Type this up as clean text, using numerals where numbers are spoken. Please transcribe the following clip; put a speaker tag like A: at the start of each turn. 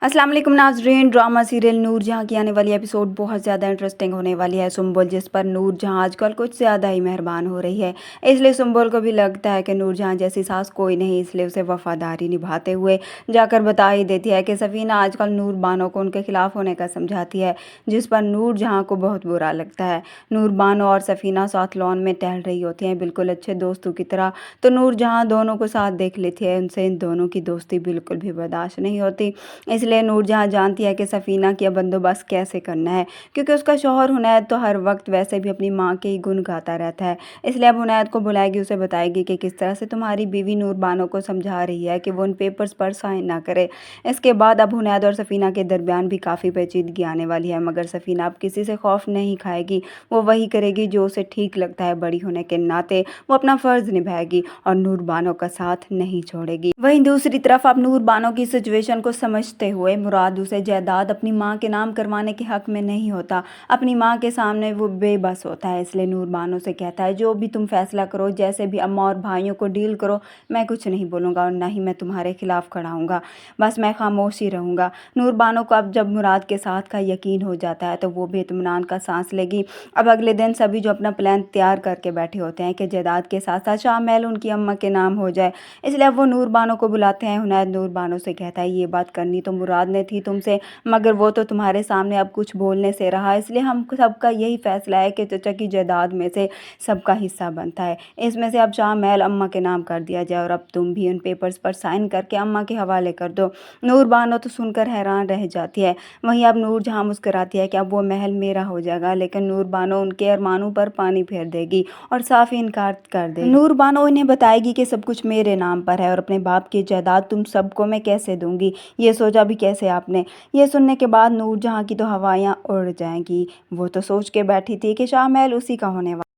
A: अस्सलाम वालेकुम नाज़रीन। ड्रामा सीरियल नूर जहाँ की आने वाली एपिसोड बहुत ज़्यादा इंटरेस्टिंग होने वाली है। सुम्बुल जिस पर नूर जहाँ आजकल कुछ ज़्यादा ही मेहरबान हो रही है, इसलिए सुम्बुल को भी लगता है कि नूर जहाँ जैसी सास कोई नहीं, इसलिए उसे वफादारी निभाते हुए जाकर बता ही देती है कि सफ़ीना आजकल नूर बानो को उनके खिलाफ़ होने का समझाती है, जिस पर नूर जहाँ को बहुत बुरा लगता है। नूर बानो और सफ़ीना साथ लॉन में टहल रही होती हैं बिल्कुल अच्छे दोस्तों की तरह, तो नूर जहाँ दोनों को साथ देख लेती है। उनसे इन दोनों की दोस्ती बिल्कुल भी बर्दाश्त नहीं होती, इसलिए नूर जहाँ जानती है कि सफ़ीना का बंदोबस्त कैसे करना है, क्योंकि उसका शौहर हुनैद तो हर वक्त वैसे भी अपनी माँ के ही गुण गाता रहता है। इसलिए अब हुनैद को बुलाएगी, उसे बताएगी कि किस तरह से तुम्हारी बीवी नूर बानो को समझा रही है कि वो उन पेपर्स पर साइन ना करे। इसके बाद अब हुनैद और सफ़ीना के दरमियान भी काफ़ी पेचीदगी आने वाली है, मगर सफ़ीना अब किसी से खौफ नहीं खाएगी। वो वही करेगी जो उसे ठीक लगता है। बड़ी होने के नाते वो अपना फ़र्ज़ निभाएगी और नूर बानो का साथ नहीं छोड़ेगी। वहीं दूसरी तरफ अब नूर बानो की सिचुएशन को समझते हुए मुराद उसे जायदाद अपनी माँ के नाम करवाने के हक़ में नहीं होता। अपनी माँ के सामने वो बेबस होता है, इसलिए नूर बानो से कहता है जो भी तुम फैसला करो, जैसे भी अम्मा और भाइयों को डील करो, मैं कुछ नहीं बोलूँगा और ना ही मैं तुम्हारे खिलाफ़ खड़ा हूँगा, बस मैं खामोश ही रहूँगा। नूर बानो को अब जब मुराद के साथ का यकीन हो जाता है तो वो भी इत्मीनान का सांस लेगी। अब अगले दिन सभी जो अपना प्लान तैयार करके बैठे होते हैं कि जायदाद के साथ साथ शाह महल उनकी अम्मा के नाम हो जाए, इसलिए अब वो नूर बानो को बुलाते हैं। हुनैद नूर बानो से कहता है ये बात करनी तो मुराद ने थी तुमसे, मगर वो तो तुम्हारे सामने अब कुछ बोलने से रहा, इसलिए हम सबका यही फैसला है कि चचा की जायदाद में से सबका हिस्सा बनता है, इसमें से अब शाह महल अम्मा के नाम कर दिया जाए और अब तुम भी उन पेपर्स पर साइन करके अम्मा के हवाले कर दो। नूर बानो तो सुनकर हैरान रह जाती है। वहीं अब नूर जहाँ मुस्कुराती है कि अब वो महल मेरा हो जाएगा, लेकिन नूर बानो उनके अरमानों पर पानी फेर देगी और साफ इनकार कर देगी। नूर बानो इन्हें बताएगी कि सब कुछ मेरे नाम पर है और अपने बाप की जायदाद तुम सबको मैं कैसे दूंगी, ये सोचा भी कैसे आपने। ये सुनने के बाद नूर जहाँ की तो हवायां उड़ जाएंगी। वो तो सोच के बैठी थी कि शाह महल उसी का होने वाला